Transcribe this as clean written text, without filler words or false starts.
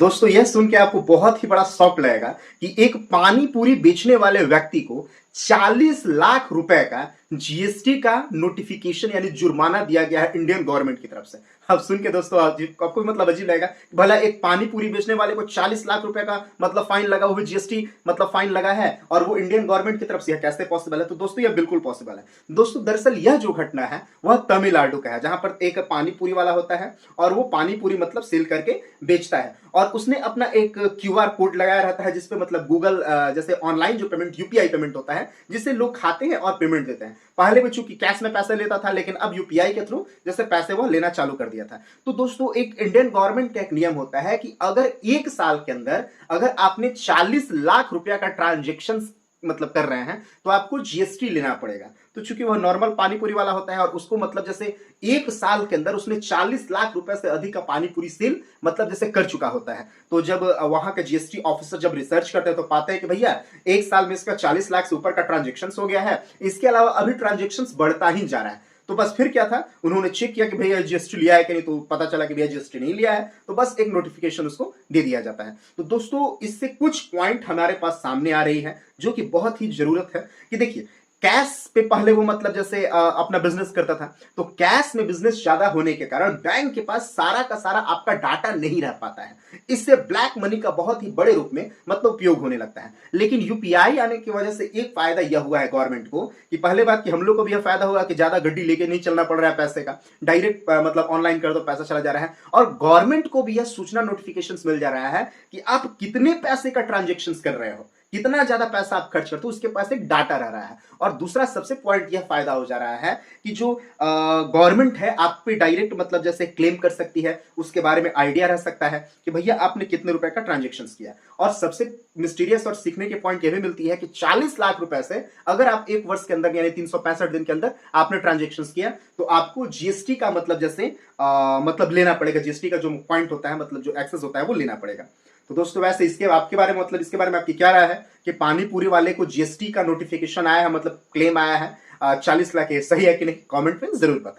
दोस्तों यह सुन के आपको बहुत ही बड़ा शॉक लगेगा कि एक पानी पूरी बेचने वाले व्यक्ति को 40 लाख रुपए का जीएसटी का नोटिफिकेशन यानी जुर्माना दिया गया है इंडियन गवर्नमेंट की तरफ से। अब सुन के दोस्तों आपको मतलब अजीब लगेगा, भला एक पानी पूरी बेचने वाले को 40 लाख रुपए का मतलब फाइन लगा, वो भी जीएसटी मतलब फाइन लगा है और वो इंडियन गवर्नमेंट की तरफ से, कैसे पॉसिबल है? तो दोस्तों यह बिल्कुल पॉसिबल है। दोस्तों दरअसल यह जो घटना है वह तमिलनाडु का है, जहां पर एक पानी पूरी वाला होता है और वो पानी पूरी मतलब सेल करके बेचता है और उसने अपना एक क्यूआर कोड लगाया रहता है जिसपे मतलब गूगल जैसे ऑनलाइन जो पेमेंट यूपीआई पेमेंट होता है जिससे लोग खाते हैं और पेमेंट देते हैं। पहले में चूंकि कैश में पैसे लेता था लेकिन अब यूपीआई के थ्रू जैसे पैसे वो लेना चालू कर दिया था। तो दोस्तों एक इंडियन गवर्नमेंट का एक नियम होता है कि अगर एक साल के अंदर अगर आपने 40 लाख रुपया का ट्रांजेक्शन मतलब कर रहे हैं तो आपको जीएसटी लेना पड़ेगा। तो चूंकि वह नॉर्मल पानीपुरी वाला होता है और उसको मतलब जैसे एक साल के अंदर उसने 40 लाख रुपए से अधिक का पानीपुरी सेल मतलब जैसे कर चुका होता है, तो जब वहां के जीएसटी ऑफिसर जब रिसर्च करते हैं तो पाते हैं कि भैया एक साल में इसका 40 लाख से ऊपर का ट्रांजेक्शन हो गया है, इसके अलावा अभी ट्रांजेक्शन बढ़ता ही जा रहा है। तो बस फिर क्या था, उन्होंने चेक किया कि भैया जीएसटी लिया है कि नहीं, तो पता चला कि भैया जीएसटी नहीं लिया है, तो बस एक नोटिफिकेशन उसको दे दिया जाता है। तो दोस्तों इससे कुछ पॉइंट हमारे पास सामने आ रही है जो कि बहुत ही जरूरत है कि देखिए कैश पे पहले वो मतलब जैसे अपना बिजनेस करता था, तो कैश में बिजनेस ज्यादा होने के कारण बैंक के पास सारा का सारा आपका डाटा नहीं रह पाता है, इससे ब्लैक मनी का बहुत ही बड़े रूप में मतलब उपयोग होने लगता है। लेकिन यूपीआई आने की वजह से एक फायदा यह हुआ है गवर्नमेंट को कि पहले बात कि हम लोग को भी यह फायदा हुआ कि ज्यादा गड्डी लेके नहीं चलना पड़ रहा है पैसे का, डायरेक्ट मतलब ऑनलाइन कर दो पैसा चला जा रहा है और गवर्नमेंट को भी यह सूचना नोटिफिकेशन मिल जा रहा है कि आप कितने पैसे का ट्रांजेक्शन कर रहे हो, कितना ज्यादा पैसा आप खर्च करते हो, उसके पास एक डाटा रह रहा है। और दूसरा सबसे पॉइंट यह फायदा हो जा रहा है कि जो गवर्नमेंट है आप पे डायरेक्ट मतलब जैसे क्लेम कर सकती है, उसके बारे में आइडिया रह सकता है कि भैया आपने कितने रुपए का ट्रांजेक्शन किया। और सबसे मिस्टीरियस और सीखने के पॉइंट यह भी मिलती है कि 40 लाख रुपए से अगर आप एक वर्ष के अंदर यानी 365 दिन के अंदर आपने ट्रांजेक्शन किया तो आपको जीएसटी का मतलब जैसे मतलब लेना पड़ेगा, जीएसटी का जो पॉइंट होता है मतलब जो एक्सेस होता है वो लेना पड़ेगा। तो दोस्तों वैसे इसके आपके बारे में मतलब इसके बारे में आपकी क्या राय है कि पानी पूरी वाले को जीएसटी का नोटिफिकेशन आया है मतलब क्लेम आया है 40 लाख, सही है कि नहीं? कमेंट में जरूर बताएं।